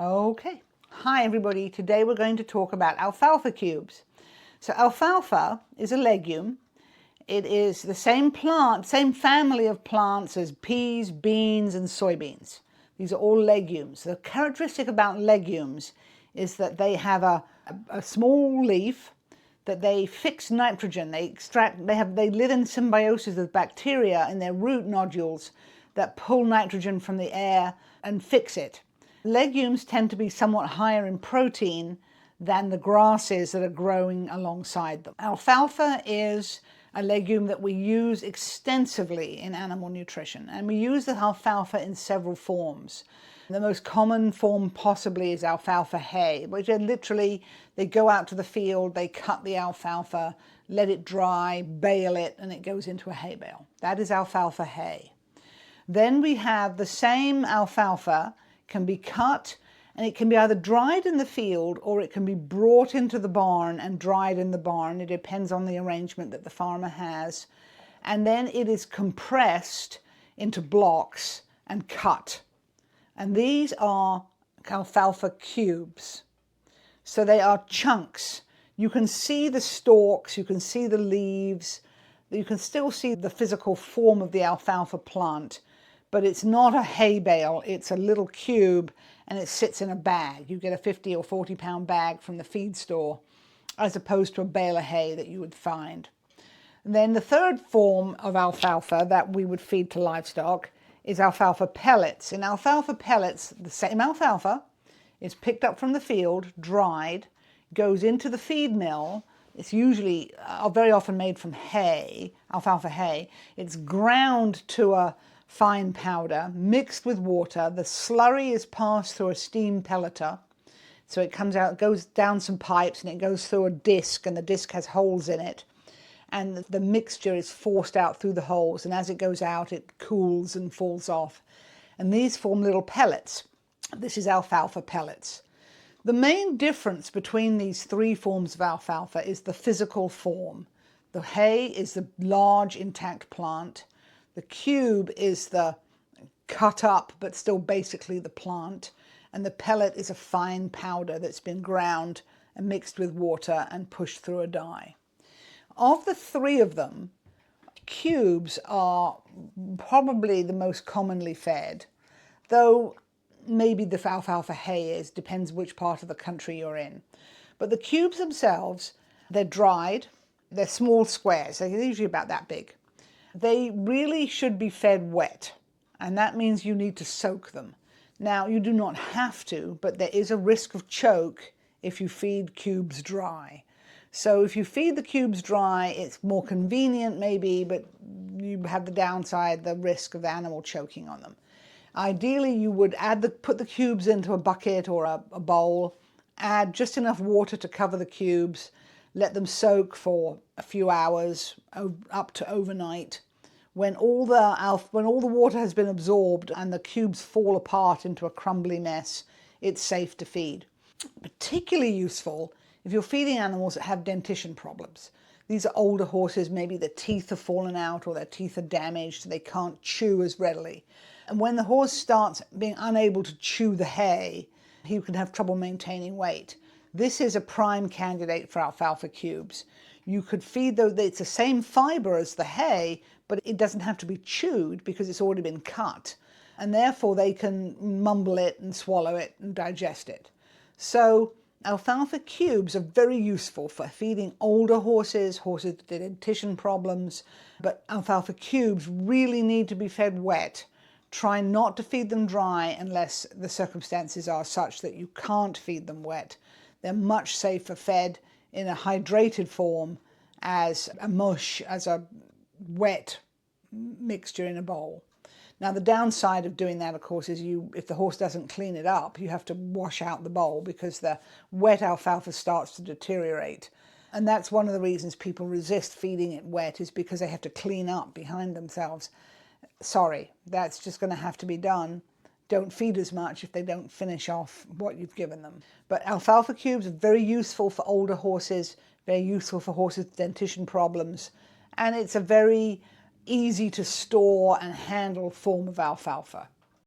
Okay, hi everybody. Today we're going to talk about alfalfa cubes. So alfalfa is a legume. It is the same plant, same family of plants as peas, beans, and soybeans. These are all legumes. The characteristic about legumes is that they have a small leaf, that they fix nitrogen. They live in symbiosis with bacteria in their root nodules that pull nitrogen from the air and fix it. Legumes tend to be somewhat higher in protein than the grasses that are growing alongside them. Alfalfa is a legume that we use extensively in animal nutrition, and we use the alfalfa in several forms. The most common form possibly is alfalfa hay, which are literally, they go out to the field, they cut the alfalfa, let it dry, bale it, and it goes into a hay bale. That is alfalfa hay. Then we have the same alfalfa can be cut, and it can be either dried in the field or it can be brought into the barn and dried in the barn. It depends on the arrangement that the farmer has. And then it is compressed into blocks and cut. And these are alfalfa cubes. So they are chunks. You can see the stalks, you can see the leaves, you can still see the physical form of the alfalfa plant. But it's not a hay bale, it's a little cube, and it sits in a bag. You get a 50 or 40 pound bag from the feed store, as opposed to a bale of hay that you would find. And then the third form of alfalfa that we would feed to livestock is alfalfa pellets. In alfalfa pellets, the same alfalfa is picked up from the field, dried, goes into the feed mill. It's usually, very often made from hay, alfalfa hay. It's ground to a fine powder, mixed with water. The slurry is passed through a steam pelleter. So it comes out, goes down some pipes, and it goes through a disc, and the disc has holes in it. And the mixture is forced out through the holes, and as it goes out, it cools and falls off. And these form little pellets. This is alfalfa pellets. The main difference between these three forms of alfalfa is the physical form. The hay is the large intact plant. The cube is the cut up, but still basically the plant. And the pellet is a fine powder that's been ground and mixed with water and pushed through a die. Of the three of them, cubes are probably the most commonly fed, though maybe the alfalfa hay is, depends which part of the country you're in. But the cubes themselves, they're dried, they're small squares, they're usually about that big. They really should be fed wet, and that means you need to soak them. Now, you do not have to, but there is a risk of choke if you feed cubes dry. So if you feed the cubes dry, it's more convenient maybe, but you have the downside, the risk of the animal choking on them. Ideally, you would put the cubes into a bucket or a bowl, add just enough water to cover the cubes, let them soak for a few hours, up to overnight. When all the water has been absorbed and the cubes fall apart into a crumbly mess, it's safe to feed. Particularly useful if you're feeding animals that have dentition problems. These are older horses, maybe their teeth have fallen out or their teeth are damaged, so they can't chew as readily. And when the horse starts being unable to chew the hay, he can have trouble maintaining weight. This is a prime candidate for alfalfa cubes. You could feed those, it's the same fiber as the hay, but it doesn't have to be chewed because it's already been cut. And therefore they can mumble it and swallow it and digest it. So alfalfa cubes are very useful for feeding older horses with dentition problems, but alfalfa cubes really need to be fed wet. Try not to feed them dry unless the circumstances are such that you can't feed them wet. They're much safer fed in a hydrated form as a mush, as a wet mixture in a bowl. Now the downside of doing that, of course, is if the horse doesn't clean it up, you have to wash out the bowl because the wet alfalfa starts to deteriorate. And that's one of the reasons people resist feeding it wet, is because they have to clean up behind themselves. Sorry, that's just going to have to be done. Don't feed as much if they don't finish off what you've given them. But alfalfa cubes are very useful for older horses, very useful for horses with dentition problems, and it's a very easy to store and handle form of alfalfa.